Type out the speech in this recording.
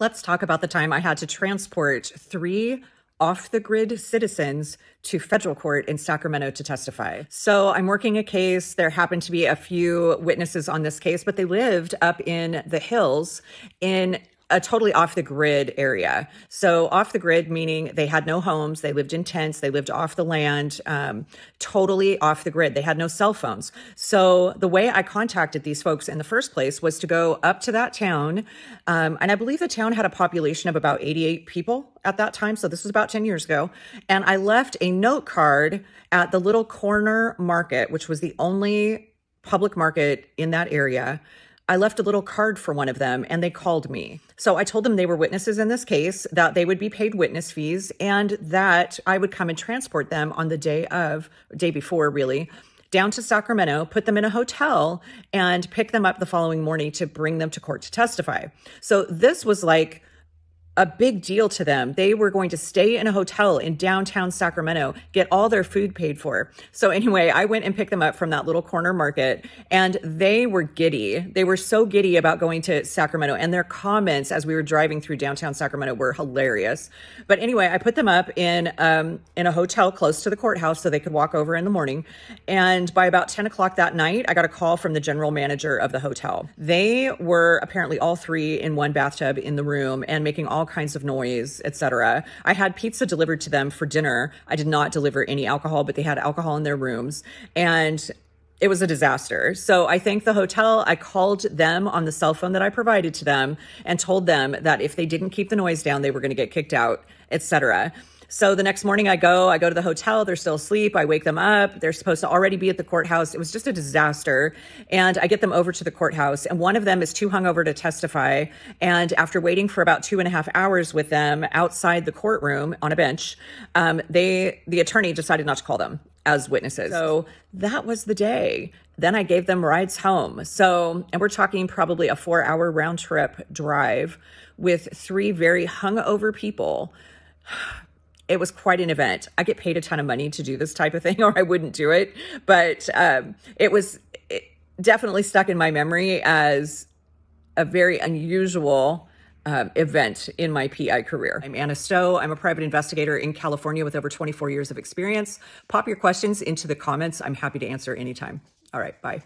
Let's talk about the time I had to transport 3 off-the-grid citizens to federal court in Sacramento to testify. So I'm working a case. There happened to be a few witnesses on this case, but they lived up in the hills in a totally off the grid area. So off the grid, meaning they had no homes, they lived in tents, they lived off the land, totally off the grid. They had no cell phones. So the way I contacted these folks in the first place was to go up to that town. And I believe the town had a population of about 88 people at that time. So this was about 10 years ago. And I left a note card at the little corner market, which was the only public market in that area. I left a little card for one of them and they called me. So I told them they were witnesses in this case, that they would be paid witness fees and that I would come and transport them on the day before really, down to Sacramento, put them in a hotel and pick them up the following morning to bring them to court to testify. So this was like a big deal to them. They were going to stay in a hotel in downtown Sacramento, get all their food paid for. So anyway, I went and picked them up from that little corner market and they were giddy. They were so giddy about going to Sacramento, and their comments as we were driving through downtown Sacramento were hilarious. But anyway, I put them up in a hotel close to the courthouse so they could walk over in the morning. And by about 10 o'clock that night, I got a call from the general manager of the hotel. They were apparently all 3 in one bathtub in the room and making all kinds of noise, etc. I had pizza delivered to them for dinner. I did not deliver any alcohol, but they had alcohol in their rooms, and it was a disaster. So I thanked the hotel. I called them on the cell phone that I provided to them and told them that if they didn't keep the noise down, they were going to get kicked out, etc. So the next morning I go to the hotel. They're still asleep. I wake them up. They're supposed to already be at the courthouse. It was just a disaster. And I get them over to the courthouse, and one of them is too hungover to testify. And after waiting for about 2.5 hours with them outside the courtroom on a bench, the attorney decided not to call them as witnesses. So that was the day. Then I gave them rides home. So, and we're talking probably a 4-hour round trip drive with 3 very hungover people. It was quite an event. I get paid a ton of money to do this type of thing, or I wouldn't do it. But it definitely stuck in my memory as a very unusual event in my PI career. I'm Anna Stowe. I'm a private investigator in California with over 24 years of experience. Pop your questions into the comments. I'm happy to answer anytime. All right, bye.